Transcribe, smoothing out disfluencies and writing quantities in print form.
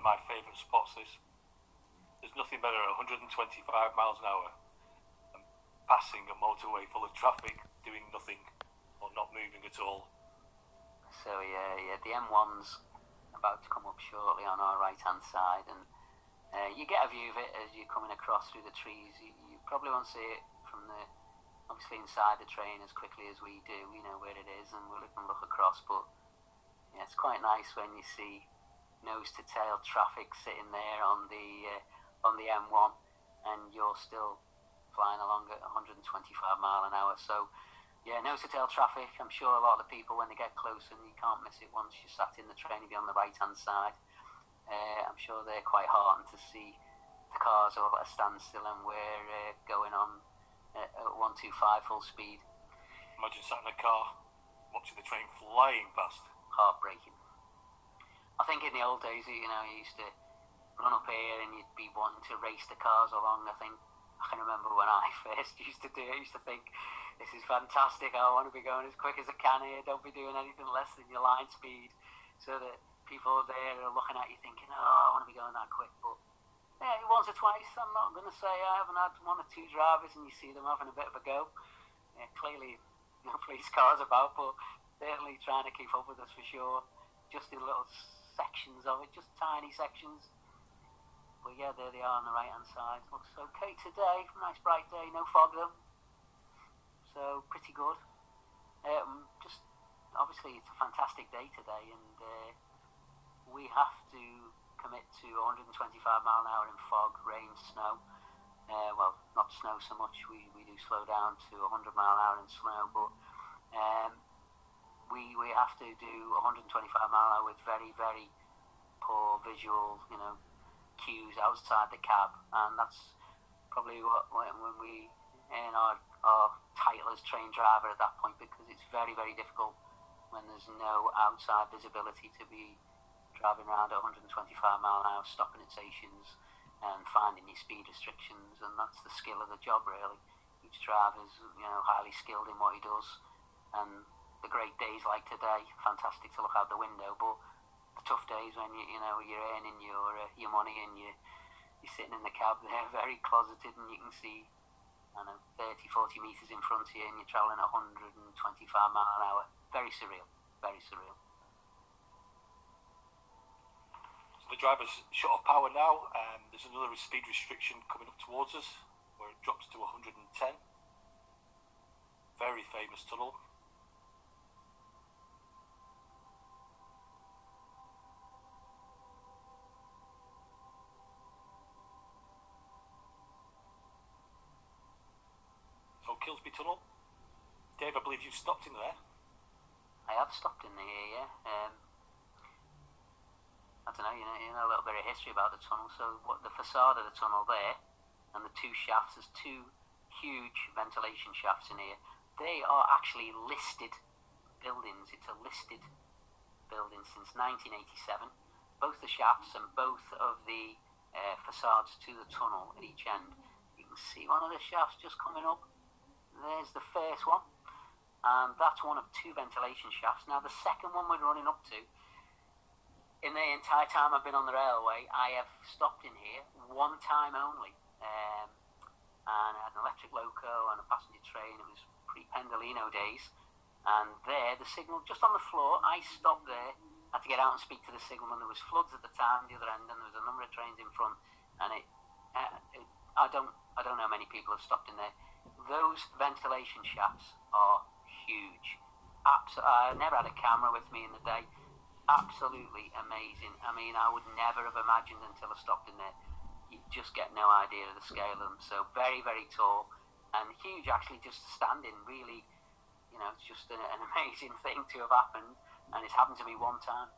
of my favourite spots. There's nothing better at 125 miles an hour and passing a motorway full of traffic, doing nothing or not moving at all. So yeah, the M1's about to come up shortly on our right-hand side, and you get a view of it as you're coming across through the trees. You probably won't see it from obviously inside the train as quickly as we do. We know where it is and we can look across, but yeah, it's quite nice when you see nose to tail traffic sitting there on the M1 and you're still flying along at 125 mile an hour. So yeah, nose to tail traffic. I'm sure a lot of the people, when they get close, and you can't miss it once you're sat in the train, if you're on the right hand side, I'm sure they're quite heartened to see the cars all at a standstill and we're going on at 125 full speed. Imagine sat in a car watching the train flying past. Heartbreaking. I think in the old days, you used to run up here and you'd be wanting to race the cars along. I can remember when I first used to do it, I used to think, this is fantastic, I want to be going as quick as I can here, don't be doing anything less than your line speed, so that people there are looking at you thinking, I want to be going that quick. But yeah, once or twice, I'm not going to say I haven't had one or two drivers and you see them having a bit of a go. Yeah, clearly no police cars about, but certainly trying to keep up with us for sure, just in little sections of it, just tiny sections. But yeah, there they are on the right hand side. Looks okay today, nice bright day, no fog though, so pretty good. Just obviously it's a fantastic day today, and we have to commit to 125 mile an hour in fog, rain, snow. Well, not snow so much, we do slow down to 100 mile an hour in snow, but we have to do 125 mile an hour with very, very poor visual, cues outside the cab, and that's probably when we earn our title as train driver at that point, because it's very, very difficult when there's no outside visibility to be driving around at 125 mile an hour, stopping at stations and finding your speed restrictions, and that's the skill of the job really. Each driver's highly skilled in what he does, and the great days like today, fantastic to look out the window, but the tough days when you're earning your money and you're sitting in the cab there very closeted and you can see 30-40 metres in front of you and you're travelling at 125 mile an hour. Very surreal, very surreal. So the driver's shut off power now, and there's another speed restriction coming up towards us where it drops to 110. Very famous tunnel. So Kilsby Tunnel. Dave, I believe you've stopped in there. I have stopped in there, yeah. I don't know, you know a little bit of history about the tunnel. So the facade of the tunnel there, and the two shafts, there's two huge ventilation shafts in here. They are actually listed buildings. It's a listed building since 1987. Both the shafts and both of the facades to the tunnel at each end. You can see one of the shafts just coming up. There's the first one. And that's one of two ventilation shafts. Now the second one we're running up to, in the entire time I've been on the railway, I have stopped in here one time only. And I had an electric loco and a passenger train. It was pre-Pendolino days. And there, the signal just on the floor, I stopped there. I had to get out and speak to the signalman. There was floods at the time, the other end, and there was a number of trains in front. And I don't know how many people have stopped in there. Those ventilation shafts are huge. I never had a camera with me in the day. Absolutely amazing. I mean, I would never have imagined until I stopped in there. You just get no idea of the scale of them. So very, very tall and huge. Actually, just to stand in, really, it's just an amazing thing to have happened, and it's happened to me one time.